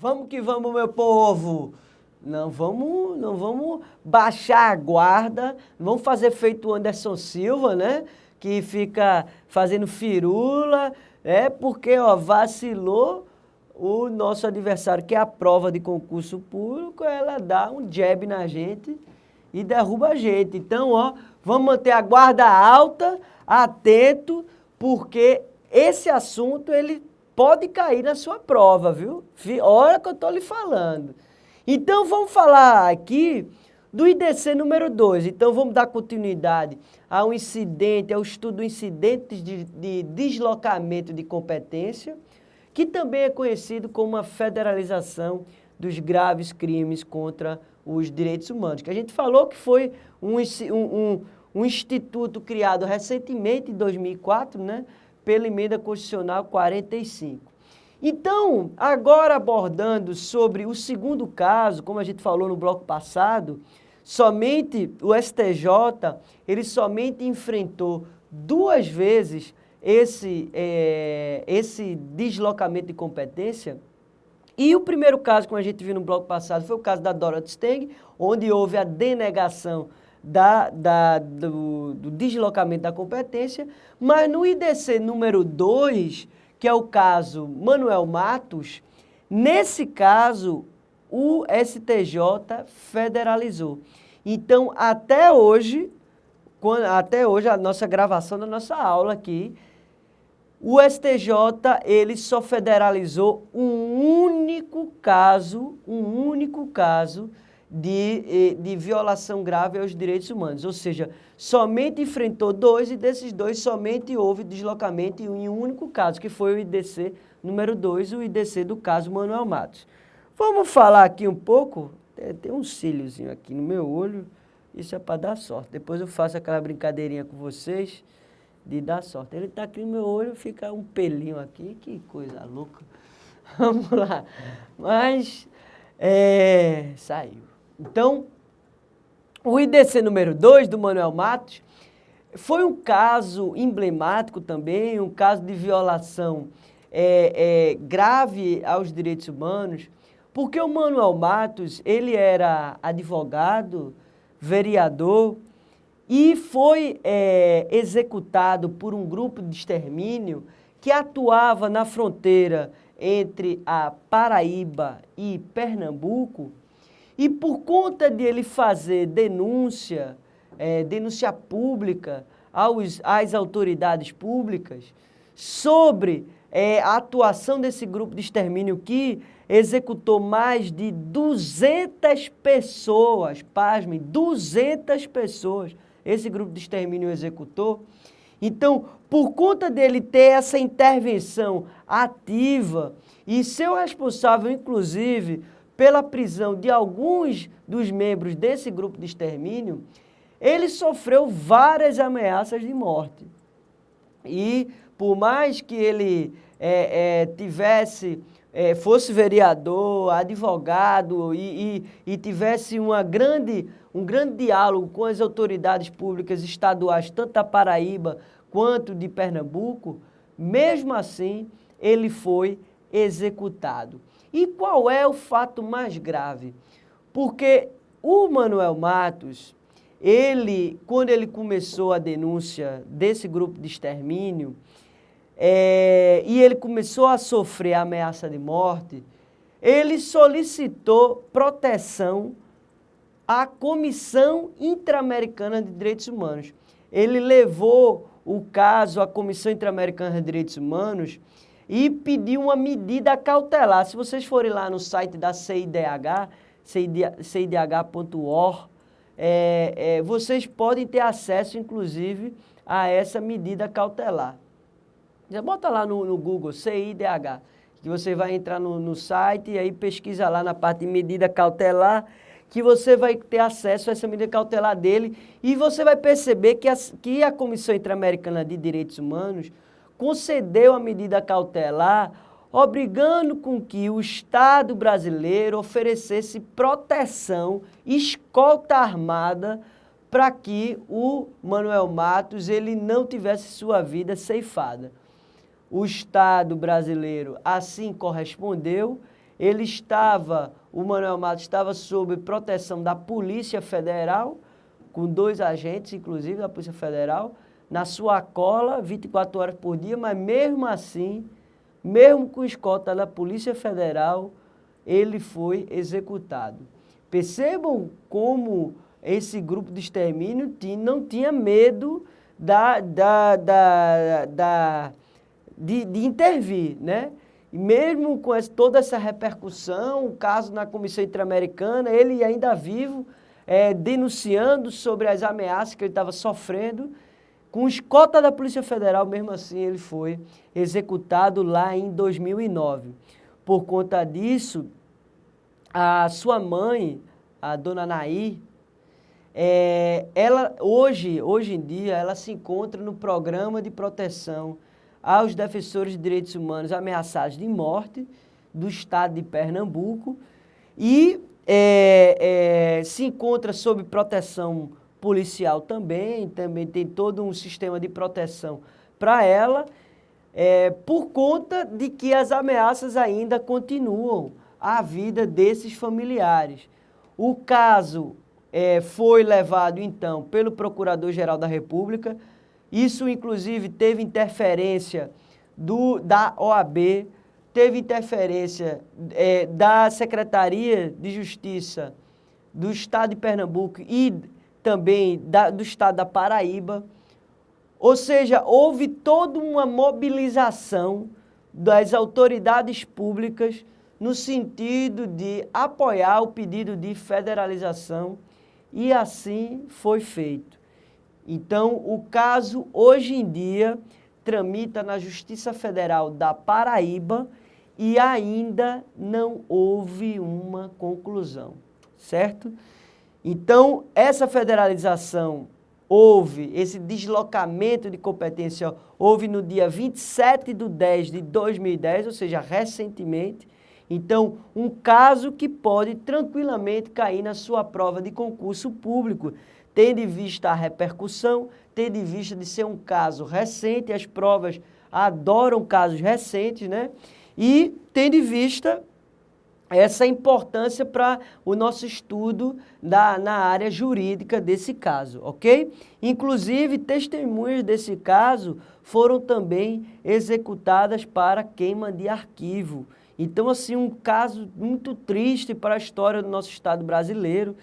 Vamos que vamos, meu povo. Não vamos baixar a guarda, não vamos fazer feito o Anderson Silva, né? Que fica fazendo firula, porque, ó, vacilou o nosso adversário, que é a prova de concurso público, ela dá um jab na gente e derruba a gente. Então, ó, vamos manter a guarda alta, atento, porque esse assunto, ele pode cair na sua prova, viu? Olha que eu tô lhe falando. Então, vamos falar aqui do IDC número 2. Então, vamos dar continuidade ao incidente, ao estudo do incidente de deslocamento de competência, que também é conhecido como a federalização dos graves crimes contra os direitos humanos, que a gente falou que foi um instituto criado recentemente, em 2004, né, pela Emenda Constitucional 45. Então, agora abordando sobre o segundo caso, como a gente falou no bloco passado, somente o STJ, ele somente enfrentou 2 vezes esse deslocamento de competência. E o primeiro caso, como a gente viu no bloco passado, foi o caso da Dorothy Stang, onde houve a denegação do deslocamento da competência, mas no IDC número 2, que é o caso Manuel Matos, nesse caso o STJ federalizou. Então, até hoje, a nossa gravação da nossa aula aqui, o STJ, ele só federalizou um único caso de violação grave aos direitos humanos. Ou seja, somente enfrentou 2 e desses 2 somente houve deslocamento em um único caso, que foi o IDC número 2, o IDC do caso Manuel Matos. Vamos falar aqui um pouco, tem um cíliozinho aqui no meu olho, isso é para dar sorte. Depois eu faço aquela brincadeirinha com vocês de dar sorte. Ele está aqui no meu olho, fica um pelinho aqui, que coisa louca. Vamos lá. Mas, saiu. Então, o IDC número 2 do Manuel Matos foi um caso emblemático também, um caso de violação grave aos direitos humanos, porque o Manuel Matos, ele era advogado, vereador, e foi executado por um grupo de extermínio que atuava na fronteira entre a Paraíba e Pernambuco, e por conta de ele fazer denúncia pública às autoridades públicas sobre a atuação desse grupo de extermínio que executou mais de 200 pessoas, pasmem, 200 pessoas, esse grupo de extermínio executou. Então, por conta dele ter essa intervenção ativa e ser o responsável, inclusive, pela prisão de alguns dos membros desse grupo de extermínio, ele sofreu várias ameaças de morte. E por mais que ele fosse vereador, advogado e tivesse um grande diálogo com as autoridades públicas estaduais, tanto da Paraíba quanto de Pernambuco, mesmo assim ele foi executado. E qual é o fato mais grave? Porque o Manuel Matos, quando ele começou a denúncia desse grupo de extermínio, e ele começou a sofrer a ameaça de morte, ele solicitou proteção à Comissão Interamericana de Direitos Humanos. Ele levou o caso à Comissão Interamericana de Direitos Humanos e pediu uma medida cautelar. Se vocês forem lá no site da CIDH, cidh.org, vocês podem ter acesso, inclusive, a essa medida cautelar. Já bota lá no Google, CIDH, que você vai entrar no site e aí pesquisa lá na parte de medida cautelar, que você vai ter acesso a essa medida cautelar dele e você vai perceber que a Comissão Interamericana de Direitos Humanos concedeu a medida cautelar, obrigando com que o Estado brasileiro oferecesse proteção, escolta armada, para que o Manuel Matos ele não tivesse sua vida ceifada. O Estado brasileiro assim correspondeu o Manuel Matos estava sob proteção da Polícia Federal, com 2 agentes, inclusive, da Polícia Federal, na sua cola, 24 horas por dia, mas mesmo assim, mesmo com escolta da Polícia Federal, ele foi executado. Percebam como esse grupo de extermínio não tinha medo de intervir, né? E mesmo com toda essa repercussão, o caso na Comissão Interamericana, ele ainda vivo, denunciando sobre as ameaças que ele estava sofrendo, com escolta da Polícia Federal, mesmo assim ele foi executado lá em 2009. Por conta disso, a sua mãe, a dona Nair, ela hoje em dia, ela se encontra no programa de proteção aos defensores de direitos humanos ameaçados de morte do estado de Pernambuco e se encontra sob proteção policial também tem todo um sistema de proteção para ela, por conta de que as ameaças ainda continuam à vida desses familiares. O caso foi levado, então, pelo Procurador-Geral da República. Isso, inclusive, teve interferência da OAB, teve interferência da Secretaria de Justiça do Estado de Pernambuco e também do Estado da Paraíba. Ou seja, houve toda uma mobilização das autoridades públicas no sentido de apoiar o pedido de federalização e assim foi feito. Então, o caso, hoje em dia, tramita na Justiça Federal da Paraíba e ainda não houve uma conclusão, certo? Então, essa federalização houve, esse deslocamento de competência houve no dia 27/10/2010, ou seja, recentemente. Então, um caso que pode tranquilamente cair na sua prova de concurso público, tendo em vista a repercussão, tendo em vista de ser um caso recente, as provas adoram casos recentes, né? E tendo em vista essa importância para o nosso estudo na área jurídica desse caso, ok? Inclusive, testemunhas desse caso foram também executadas para queima de arquivo. Então, assim, um caso muito triste para a história do nosso Estado brasileiro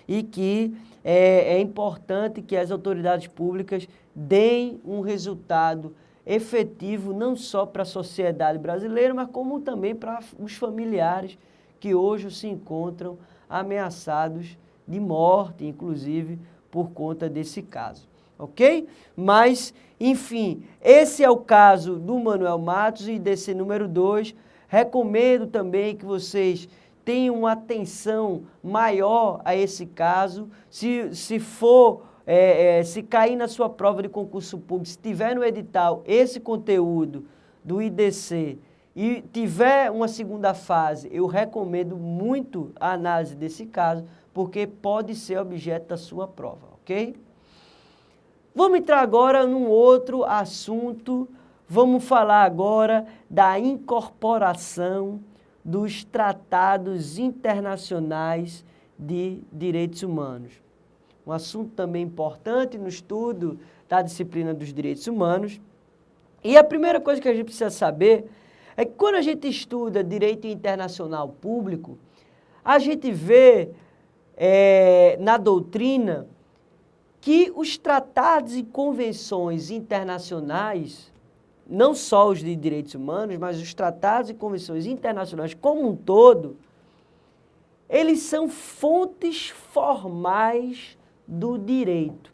e que é importante que as autoridades públicas deem um resultado efetivo não só para a sociedade brasileira, mas como também para os familiares que hoje se encontram ameaçados de morte, inclusive, por conta desse caso, ok? Mas, enfim, esse é o caso do Manuel Matos e desse número 2. Recomendo também que vocês tenham uma atenção maior a esse caso. Se cair na sua prova de concurso público, se tiver no edital esse conteúdo do IDC e tiver uma segunda fase, eu recomendo muito a análise desse caso, porque pode ser objeto da sua prova, ok? Vamos entrar agora num outro assunto. Vamos falar agora da incorporação dos tratados internacionais de direitos humanos. Um assunto também importante no estudo da disciplina dos direitos humanos. E a primeira coisa que a gente precisa saber é que quando a gente estuda direito internacional público, a gente vê na doutrina que os tratados e convenções internacionais, não só os de direitos humanos, mas os tratados e convenções internacionais como um todo, eles são fontes formais do direito.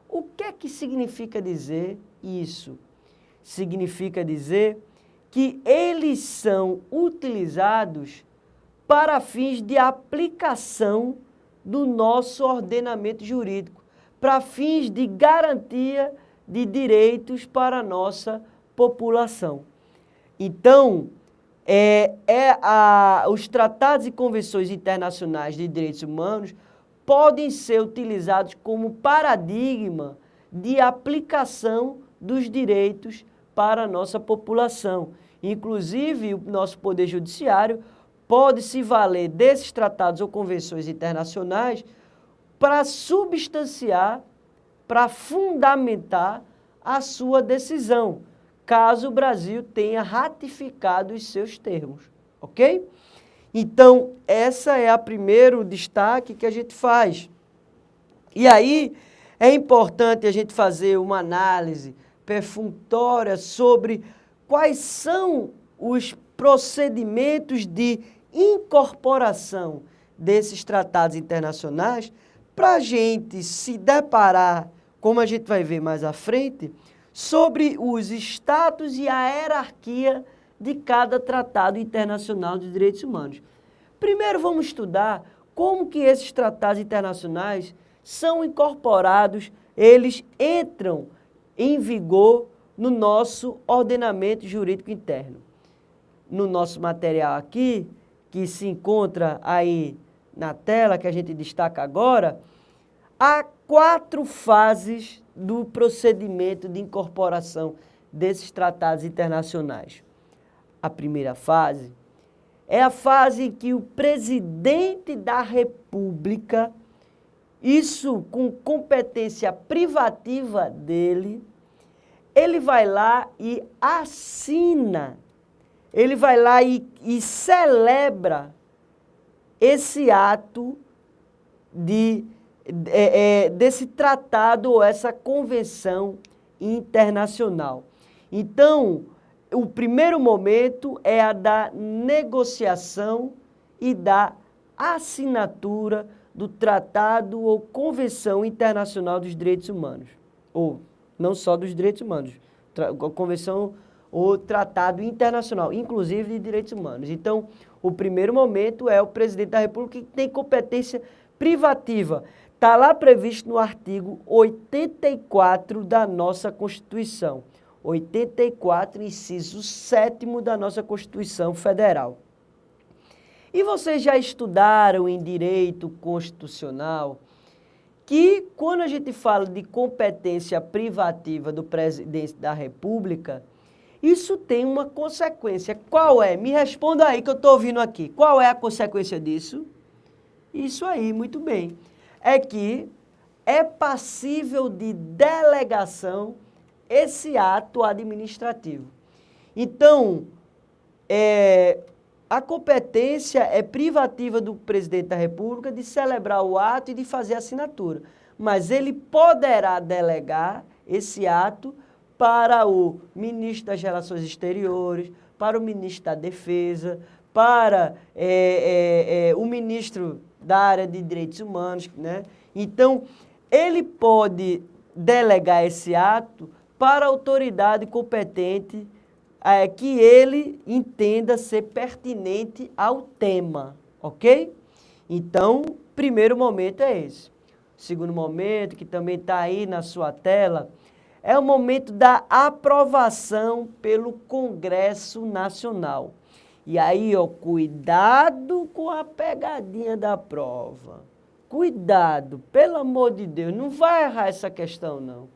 O que é que significa dizer isso? Significa dizer que eles são utilizados para fins de aplicação do nosso ordenamento jurídico, para fins de garantia de direitos para a nossa população. Então, os tratados e convenções internacionais de direitos humanos podem ser utilizados como paradigma de aplicação dos direitos para a nossa população. Inclusive, o nosso Poder Judiciário pode se valer desses tratados ou convenções internacionais para substanciar, para fundamentar a sua decisão, caso o Brasil tenha ratificado os seus termos, ok? Então, essa é o primeiro destaque que a gente faz. E aí, é importante a gente fazer uma análise perfunctória sobre quais são os procedimentos de incorporação desses tratados internacionais para a gente se deparar, como a gente vai ver mais à frente, sobre os status e a hierarquia de cada tratado internacional de direitos humanos. Primeiro vamos estudar como que esses tratados internacionais são incorporados, eles entram em vigor no nosso ordenamento jurídico interno. No nosso material aqui, que se encontra aí na tela, que a gente destaca agora, há 4 fases do procedimento de incorporação desses tratados internacionais. A primeira fase é a fase em que o presidente da República, isso com competência privativa dele, ele vai lá e assina, ele vai lá e celebra esse ato desse tratado ou essa convenção internacional. Então, o primeiro momento é a da negociação e da assinatura do Tratado ou Convenção Internacional dos Direitos Humanos. Ou, não só dos direitos humanos, Convenção ou Tratado Internacional, inclusive de direitos humanos. Então, o primeiro momento é o presidente da República que tem competência privativa. Está lá previsto no artigo 84 da nossa Constituição. 84, inciso 7º da nossa Constituição Federal. E vocês já estudaram em direito constitucional que quando a gente fala de competência privativa do presidente da República, isso tem uma consequência. Qual é? Me responda aí que eu estou ouvindo aqui. Qual é a consequência disso? Isso aí, muito bem. É que é passível de delegação esse ato administrativo. Então, a competência é privativa do presidente da República de celebrar o ato e de fazer a assinatura. Mas ele poderá delegar esse ato para o ministro das Relações Exteriores, para o ministro da Defesa, para o ministro da área de Direitos Humanos, né? Então, ele pode delegar esse ato para a autoridade competente que ele entenda ser pertinente ao tema, ok? Então, primeiro momento é esse. Segundo momento, que também está aí na sua tela, é o momento da aprovação pelo Congresso Nacional. E aí, ó, cuidado com a pegadinha da prova. Cuidado, pelo amor de Deus, não vai errar essa questão, não.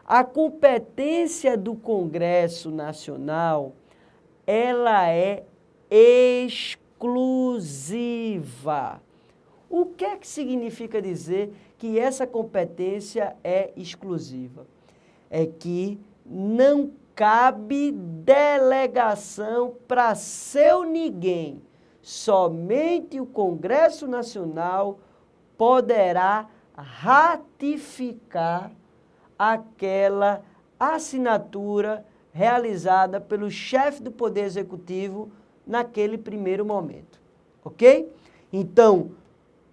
A competência do Congresso Nacional, ela é exclusiva. O que é que significa dizer que essa competência é exclusiva? É que não cabe delegação para seu ninguém. Somente o Congresso Nacional poderá ratificar aquela assinatura realizada pelo chefe do Poder Executivo naquele primeiro momento, ok? Então,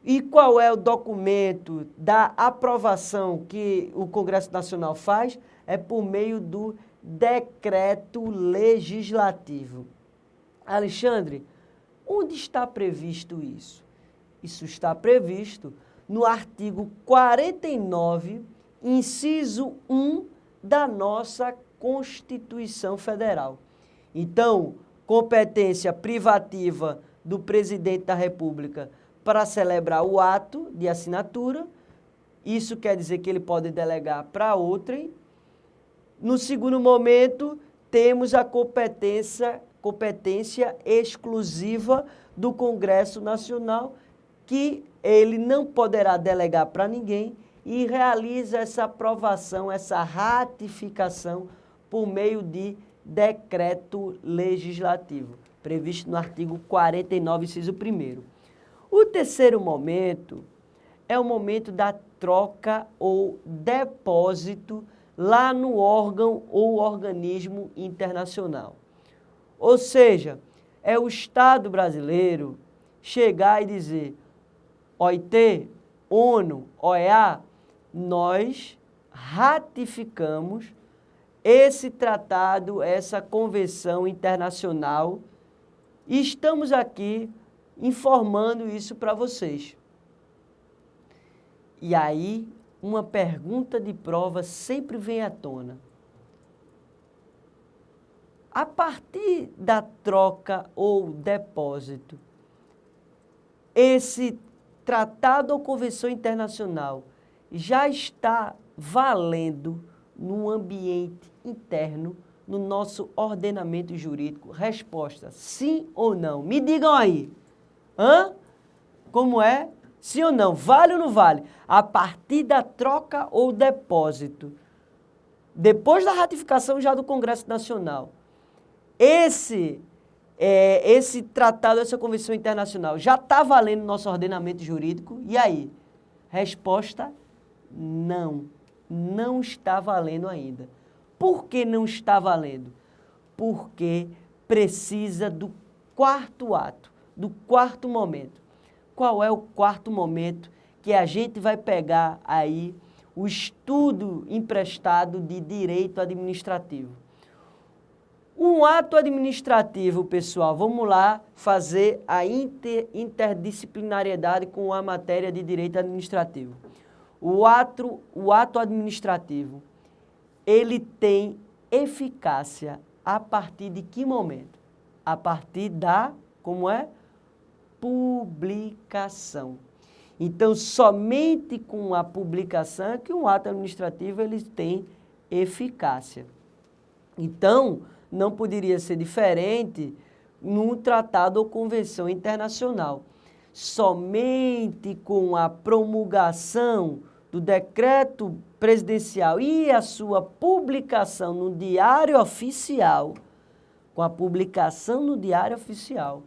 e qual é o documento da aprovação que o Congresso Nacional faz? É por meio do decreto legislativo. Alexandre, onde está previsto isso? Isso está previsto no artigo 49, inciso 1 da nossa Constituição Federal. Então, competência privativa do presidente da República para celebrar o ato de assinatura. Isso quer dizer que ele pode delegar para outrem. No segundo momento, temos a competência exclusiva do Congresso Nacional, que ele não poderá delegar para ninguém e realiza essa aprovação, essa ratificação por meio de decreto legislativo, previsto no artigo 49, inciso 1º. O terceiro momento é o momento da troca ou depósito lá no órgão ou organismo internacional. Ou seja, é o Estado brasileiro chegar e dizer: OIT, ONU, OEA, nós ratificamos esse tratado, essa convenção internacional, e estamos aqui informando isso para vocês. E aí, uma pergunta de prova sempre vem à tona. A partir da troca ou depósito, esse tratado ou convenção internacional já está valendo no ambiente interno, no nosso ordenamento jurídico? Resposta: sim ou não? Me digam aí. Como é? Sim ou não? Vale ou não vale? A partir da troca ou depósito, depois da ratificação já do Congresso Nacional, esse tratado, essa convenção internacional já está valendo no nosso ordenamento jurídico? E aí? Resposta: não. Não está valendo ainda. Por que não está valendo? Porque precisa do quarto ato, do quarto momento. Qual é o quarto momento que a gente vai pegar aí o estudo emprestado de direito administrativo? Um ato administrativo, pessoal, vamos lá fazer a interdisciplinariedade com a matéria de direito administrativo. O ato administrativo, ele tem eficácia a partir de que momento? A partir da, como é? Publicação. Então, somente com a publicação é que um ato administrativo ele tem eficácia. Então, não poderia ser diferente num tratado ou convenção internacional. Somente com a promulgação do decreto presidencial e a sua publicação no Diário Oficial, com a publicação no Diário Oficial,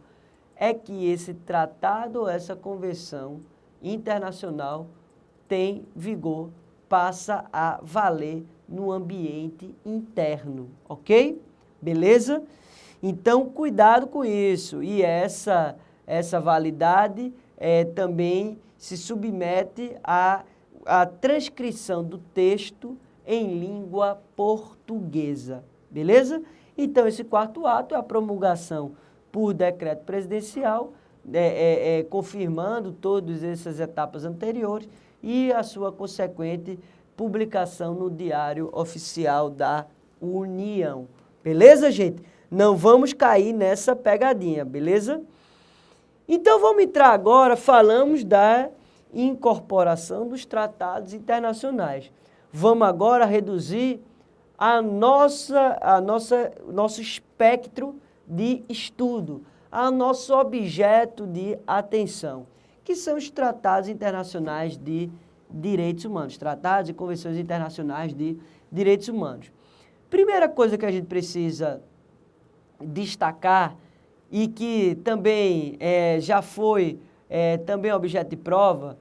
é que esse tratado ou essa convenção internacional tem vigor, passa a valer no ambiente interno, ok? Beleza? Então, cuidado com isso. E essa validade também se submete à transcrição do texto em língua portuguesa. Beleza? Então, esse quarto ato é a promulgação por decreto presidencial, confirmando todas essas etapas anteriores e a sua consequente publicação no Diário Oficial da União. Beleza, gente? Não vamos cair nessa pegadinha, beleza? Então, vamos entrar agora, falamos da incorporação dos tratados internacionais. Vamos agora reduzir nosso espectro de estudo, a nosso objeto de atenção, que são os tratados internacionais de direitos humanos, tratados e convenções internacionais de direitos humanos. Primeira coisa que a gente precisa destacar e que também já foi também objeto de prova,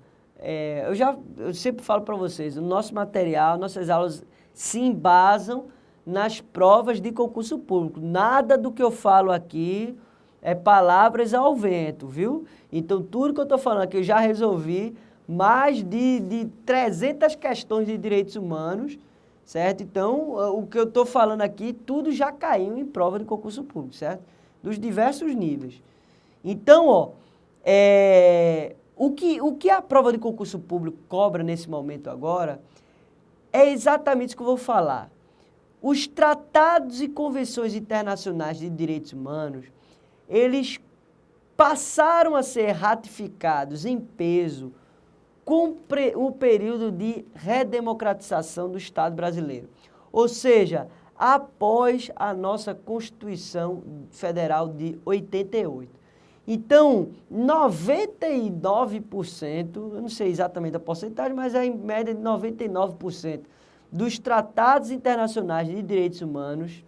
eu sempre falo para vocês, o nosso material, nossas aulas se embasam nas provas de concurso público. Nada do que eu falo aqui é palavras ao vento, viu? Então, tudo que eu estou falando aqui, eu já resolvi mais de 300 questões de direitos humanos, certo? Então, o que eu estou falando aqui, tudo já caiu em prova de concurso público, certo? Dos diversos níveis. Então, o que a prova de concurso público cobra nesse momento agora é exatamente isso que eu vou falar. Os tratados e convenções internacionais de direitos humanos, eles passaram a ser ratificados em peso com o período de redemocratização do Estado brasileiro. Ou seja, após a nossa Constituição Federal de 88. Então, 99%, eu não sei exatamente a porcentagem, mas é em média de 99% dos tratados internacionais de direitos humanos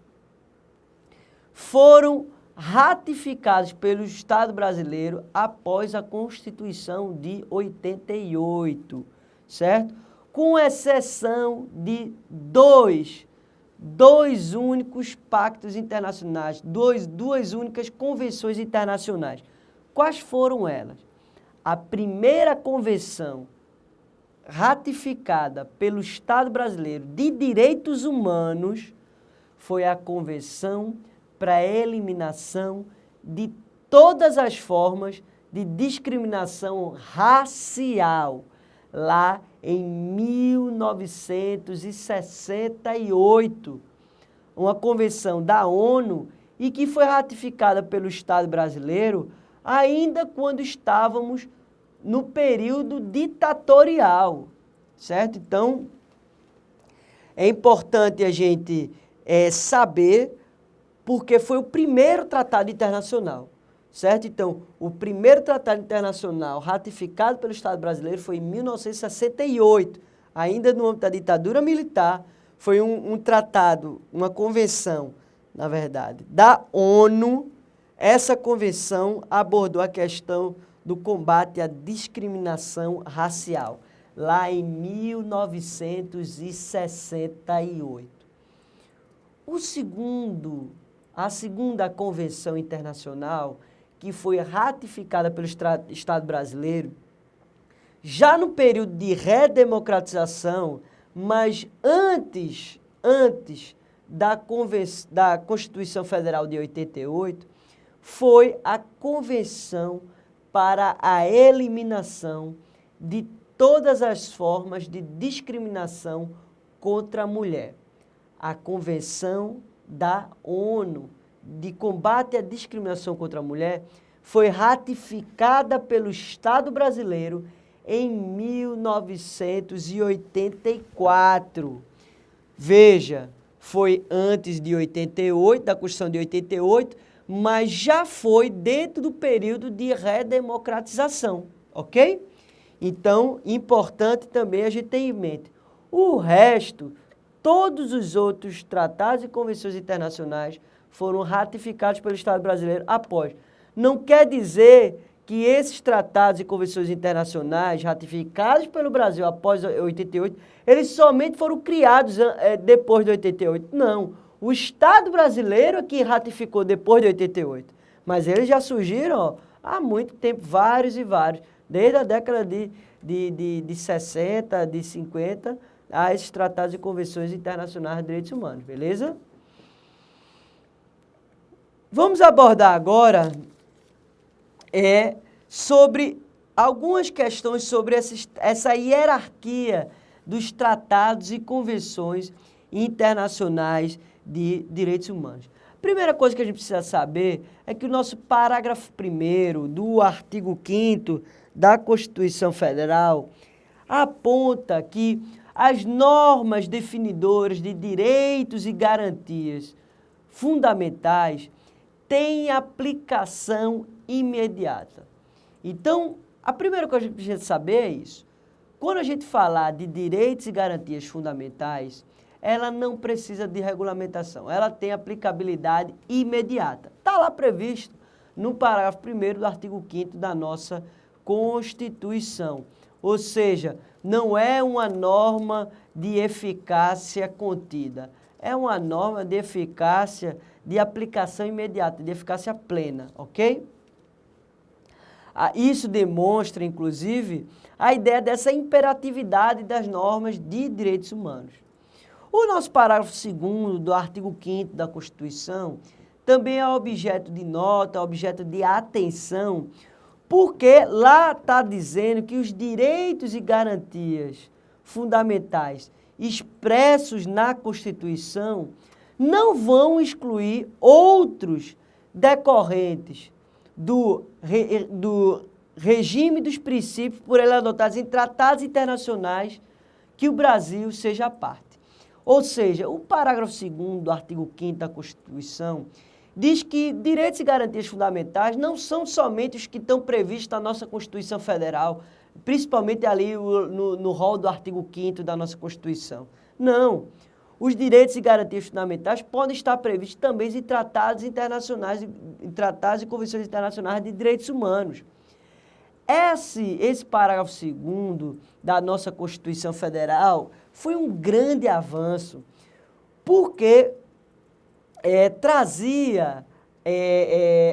foram ratificados pelo Estado brasileiro após a Constituição de 88, certo? Com exceção de dois únicos pactos internacionais, duas únicas convenções internacionais. Quais foram elas? A primeira convenção ratificada pelo Estado brasileiro de direitos humanos foi a Convenção para a Eliminação de todas as formas de discriminação racial, lá em 1968, uma convenção da ONU e que foi ratificada pelo Estado brasileiro ainda quando estávamos no período ditatorial, certo? Então, é importante a gente saber porque foi o primeiro tratado internacional, certo? Então, o primeiro tratado internacional ratificado pelo Estado brasileiro foi em 1968, ainda no âmbito da ditadura militar, foi um tratado, uma convenção, na verdade, da ONU. Essa convenção abordou a questão do combate à discriminação racial, lá em 1968. A segunda convenção internacional, que foi ratificada pelo Estado brasileiro, já no período de redemocratização, mas antes da Constituição Federal de 88, foi a Convenção para a Eliminação de todas as formas de discriminação contra a mulher. A Convenção da ONU de combate à discriminação contra a mulher foi ratificada pelo Estado brasileiro em 1984. Veja, foi antes de 88, da Constituição de 88, mas já foi dentro do período de redemocratização, ok? Então, importante também a gente ter em mente. O resto, todos os outros tratados e convenções internacionais foram ratificados pelo Estado brasileiro após. Não quer dizer que esses tratados e convenções internacionais ratificados pelo Brasil após 88, eles somente foram criados depois de 88. Não, o Estado brasileiro é que ratificou depois de 88. Mas eles já surgiram há muito tempo, vários e vários. Desde a década de 60, de 50, a esses tratados e convenções internacionais de direitos humanos, beleza? Vamos abordar agora sobre algumas questões sobre essa hierarquia dos tratados e convenções internacionais de direitos humanos. Primeira coisa que a gente precisa saber é que o nosso parágrafo 1º do artigo 5º da Constituição Federal aponta que as normas definidoras de direitos e garantias fundamentais têm aplicação imediata. Então, a primeira coisa que a gente precisa saber é isso. Quando a gente falar de direitos e garantias fundamentais, ela não precisa de regulamentação, ela tem aplicabilidade imediata. Está lá previsto no parágrafo 1º do artigo 5º da nossa Constituição. Ou seja, não é uma norma de eficácia contida, é uma norma de eficácia de aplicação imediata, de eficácia plena, ok? Isso demonstra, inclusive, a ideia dessa imperatividade das normas de direitos humanos. O nosso parágrafo 2º do artigo 5º da Constituição também é objeto de nota, objeto de atenção, porque lá está dizendo que os direitos e garantias fundamentais expressos na Constituição não vão excluir outros decorrentes do regime dos princípios por ele adotados em tratados internacionais que o Brasil seja parte. Ou seja, o parágrafo 2º do artigo 5º da Constituição diz que direitos e garantias fundamentais não são somente os que estão previstos na nossa Constituição Federal, principalmente ali no rol do artigo 5º da nossa Constituição. Não. Os direitos e garantias fundamentais podem estar previstos também em tratados internacionais, em tratados e convenções internacionais de direitos humanos. Esse parágrafo 2º da nossa Constituição Federal foi um grande avanço, porque trazia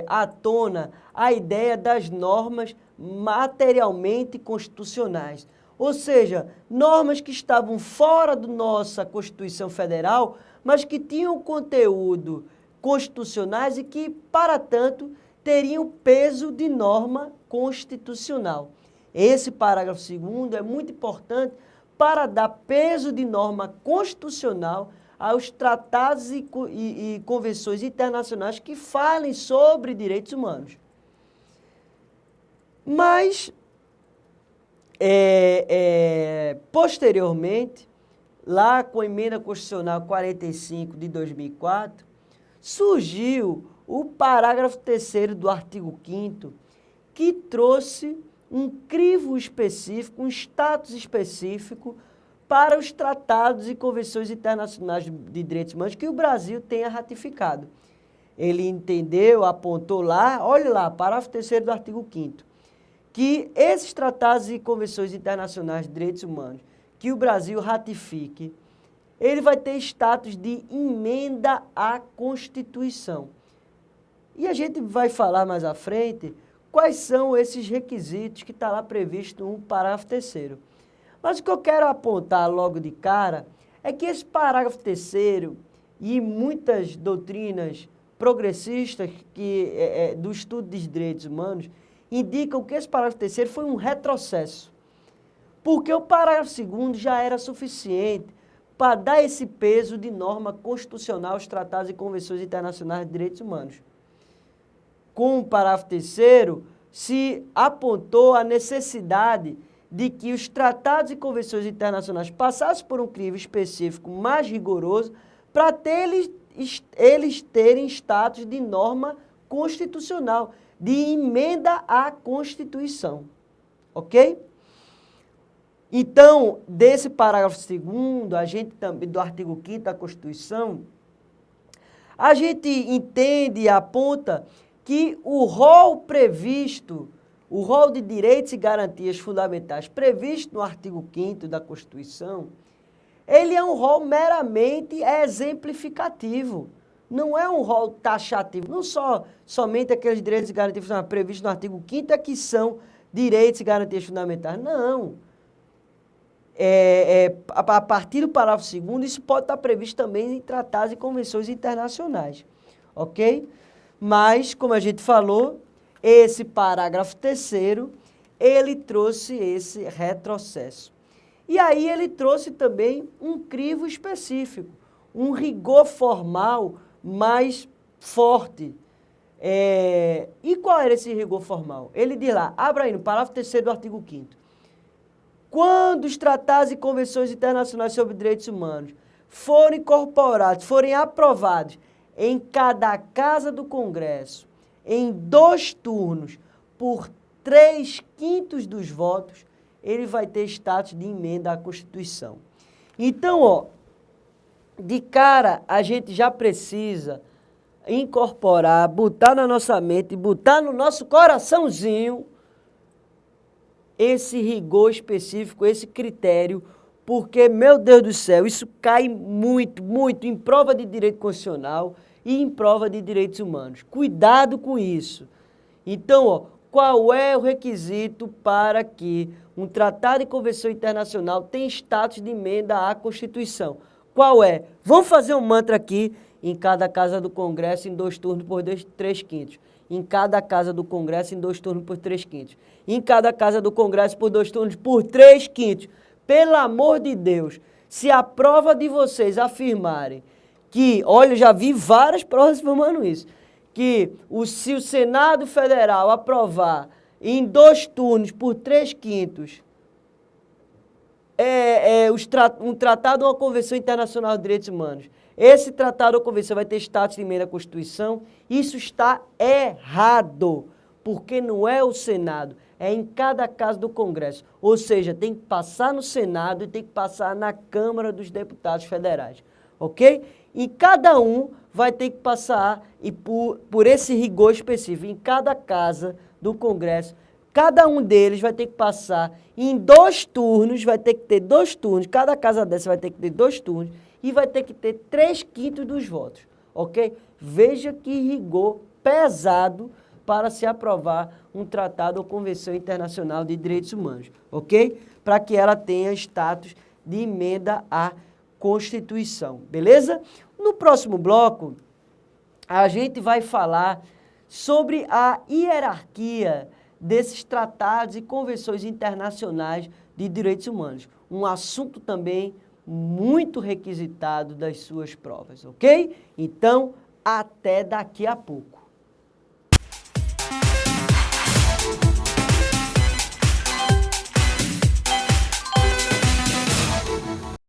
à tona a ideia das normas materialmente constitucionais. Ou seja, normas que estavam fora da nossa Constituição Federal, mas que tinham conteúdo constitucionais e que, para tanto, teriam peso de norma constitucional. Esse parágrafo 2º é muito importante para dar peso de norma constitucional aos tratados e convenções internacionais que falem sobre direitos humanos. Mas, posteriormente, lá com a Emenda Constitucional 45 de 2004, surgiu o parágrafo 3º do artigo 5º, que trouxe um crivo específico, um status específico para os tratados e convenções internacionais de direitos humanos que o Brasil tenha ratificado. Ele entendeu, apontou lá, olha lá, parágrafo 3º do artigo 5º, que esses tratados e convenções internacionais de direitos humanos que o Brasil ratifique, ele vai ter status de emenda à Constituição. E a gente vai falar mais à frente quais são esses requisitos que está lá previsto no parágrafo 3º. Mas o que eu quero apontar logo de cara é que esse parágrafo 3º e muitas doutrinas progressistas do estudo dos direitos humanos indicam que esse parágrafo 3º foi um retrocesso, porque o parágrafo 2º já era suficiente para dar esse peso de norma constitucional aos tratados e convenções internacionais de direitos humanos. Com o parágrafo 3º, se apontou a necessidade de que os tratados e convenções internacionais passassem por um crivo específico mais rigoroso para eles terem status de norma constitucional, de emenda à Constituição. Ok? Então, desse parágrafo 2º, a gente também, do artigo 5º da Constituição, a gente entende e aponta que o rol previsto, o rol de direitos e garantias fundamentais previsto no artigo 5º da Constituição, ele é um rol meramente exemplificativo. Não é um rol taxativo. Não somente aqueles direitos e garantias fundamentais previstos no artigo 5º é que são direitos e garantias fundamentais. Não. A partir do parágrafo 2º, isso pode estar previsto também em tratados e convenções internacionais. Ok? Mas, como a gente falou, esse parágrafo 3º, ele trouxe esse retrocesso. E aí ele trouxe também um crivo específico, um rigor formal mais forte. E qual era esse rigor formal? Ele diz lá, abra aí no parágrafo 3º do artigo 5º. Quando os tratados e convenções internacionais sobre direitos humanos forem incorporados, forem aprovados em cada casa do Congresso, em 2 turnos, por 3/5 dos votos, ele vai ter status de emenda à Constituição. Então, de cara, a gente já precisa incorporar, botar na nossa mente, botar no nosso coraçãozinho esse rigor específico, esse critério, porque, meu Deus do céu, isso cai muito, muito em prova de direito constitucional e em prova de direitos humanos. Cuidado com isso. Então, qual é o requisito para que um tratado de convenção internacional tenha status de emenda à Constituição? Qual é? Vamos fazer um mantra aqui, em cada casa do Congresso, em 2 turnos por 3/5. Em cada casa do Congresso, em 2 turnos por 3/5. Em cada casa do Congresso, por 2 turnos por 3/5. Pelo amor de Deus, se a prova de vocês afirmarem que, olha, eu já vi várias provas afirmando isso, que se o Senado Federal aprovar em 2 turnos por 3/5 um tratado ou uma convenção internacional de direitos humanos. Esse tratado ou convenção vai ter status de emenda à Constituição. Isso está errado, porque não é o Senado, é em cada casa do Congresso. Ou seja, tem que passar no Senado e tem que passar na Câmara dos Deputados Federais, ok? E cada um vai ter que passar, e por esse rigor específico, em cada casa do Congresso, cada um deles vai ter que passar em 2 turnos, vai ter que ter 2 turnos, cada casa dessa vai ter que ter 2 turnos, e vai ter que ter 3/5 dos votos, ok? Veja que rigor pesado para se aprovar um tratado ou convenção internacional de direitos humanos, ok? Para que ela tenha status de emenda à Constituição, beleza? No próximo bloco, a gente vai falar sobre a hierarquia desses tratados e convenções internacionais de direitos humanos. Um assunto também muito requisitado das suas provas, ok? Então, até daqui a pouco.